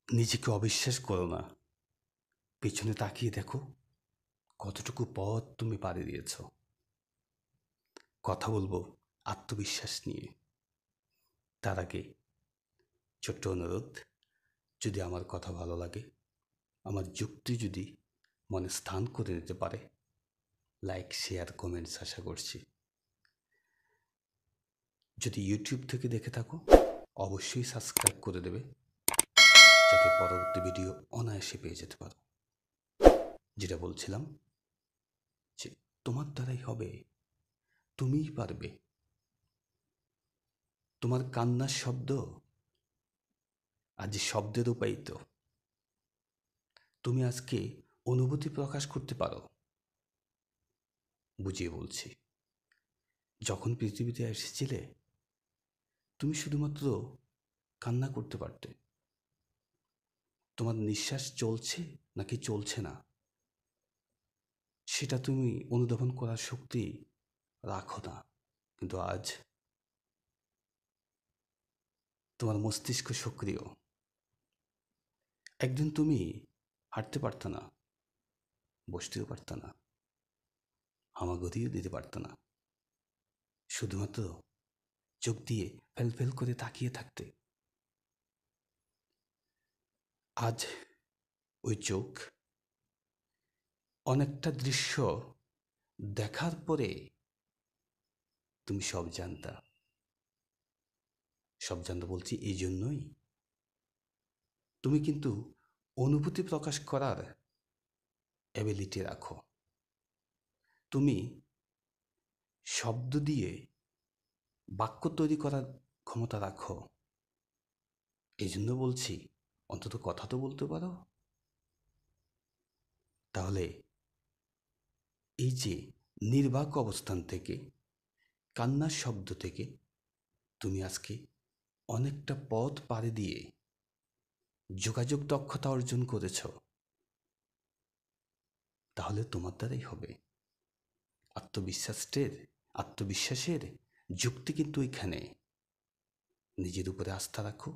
নিজেকে অবিশ্বাস করো না। পেছনে তাকিয়ে দেখো কতটুকু পথ তুমি পাড়ি দিয়েছ। কথা বলবো আত্মবিশ্বাস নিয়ে। তার আগে ছোট্ট অনুরোধ, যদি আমার কথা ভালো লাগে, আমার যুক্তি যদি মনে স্থান করে নিতে পারে, লাইক শেয়ার কমেন্টস আশা করছি। যদি ইউটিউব থেকে দেখে থাকো অবশ্যই সাবস্ক্রাইব করে দেবে, যাতে পরবর্তী ভিডিও অনায়াসে পেয়ে যেতে পারো। যেটা বলছিলাম যে তোমার দ্বারাই হবে, তুমিই পারবে। তোমার কান্নার শব্দ আজ শব্দের রূপায়িত। তুমি আজকে অনুভূতি প্রকাশ করতে পারো। বুঝিয়ে বলছি, যখন পৃথিবীতে এসেছিলে তুমি শুধুমাত্র কান্না করতে পারতে। তোমার নিঃশ্বাস চলছে নাকি চলছে না সেটা তুমি অনুধাবন করার শক্তি রাখো না। কিন্তু আজ তোমার মস্তিষ্ক সক্রিয়। একদিন তুমি হাঁটতে পারত না, বসতেও পারত না, হামাগুড়িও দিতে পারত না। শুধুমাত্র চোখ দিয়ে ফেল ফেল করে তাকিয়ে থাকতে। আজ ওই চোখ অনেকটা দৃশ্য দেখার পরে তুমি সব জানতা। সব জানতা বলছি এই জন্যই তুমি কিন্তু অনুভূতি প্রকাশ করার অ্যাবিলিটি রাখো। তুমি শব্দ দিয়ে বাক্য তৈরি করার ক্ষমতা রাখো। এই জন্য বলছি অন্তত কথা তো বলতে পারো। তাহলে এই যে নির্বাক অবস্থান থেকে, কান্নার শব্দ থেকে তুমি আজকে অনেকটা পথ পাড়ি দিয়ে যোগাযোগ দক্ষতা অর্জন করেছ, তাহলে তোমার দ্বারাই হবে। আত্মবিশ্বাসের যুক্তি কিন্তু এখানে। নিজের উপরে আস্থা রাখো,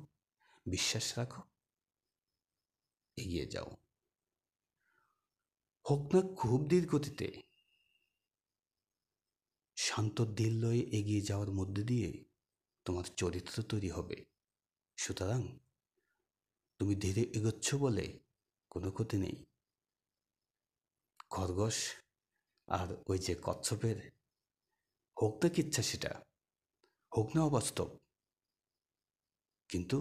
বিশ্বাস রাখো, এগিয়ে যাও। হোক না খুব ধীর গতিতে, শান্ত দিল লয়ে এগিয়ে যাওয়ার মধ্যে দিয়ে তোমার চরিত্র তৈরি হবে। সুতরাং তুমি ধীরে এগোচ্ছ বলে কোনো ক্ষতি নেই। খরগোশ আর ওই যে কচ্ছপের হোক না কি ইচ্ছা, সেটা হোক না অবাস্তব, কিন্তু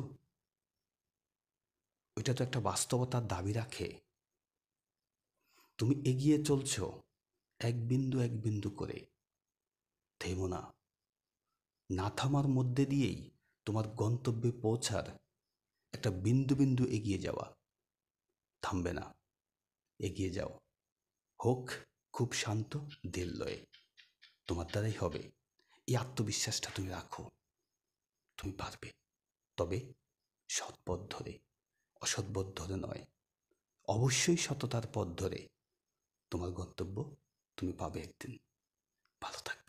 ওইটা তো একটা বাস্তবতার দাবি রাখে। তুমি এগিয়ে চলছ এক বিন্দু এক বিন্দু করে, থেমো না। না থামার মধ্যে দিয়েই তোমার গন্তব্যে পৌঁছার একটা বিন্দু বিন্দু এগিয়ে যাওয়া। থামবে না, এগিয়ে যাও। হোক খুব শান্ত দিল লয়ে, তোমার দ্বারাই হবে। এই আত্মবিশ্বাসটা তুমি রাখো, তুমি পারবে। তবে সৎ পথ ধরে, অসৎ পথ ধরে নয়, অবশ্যই সততার পথ ধরে তোমার গন্তব্য তুমি পাবে একদিন। ভালো থাকবে।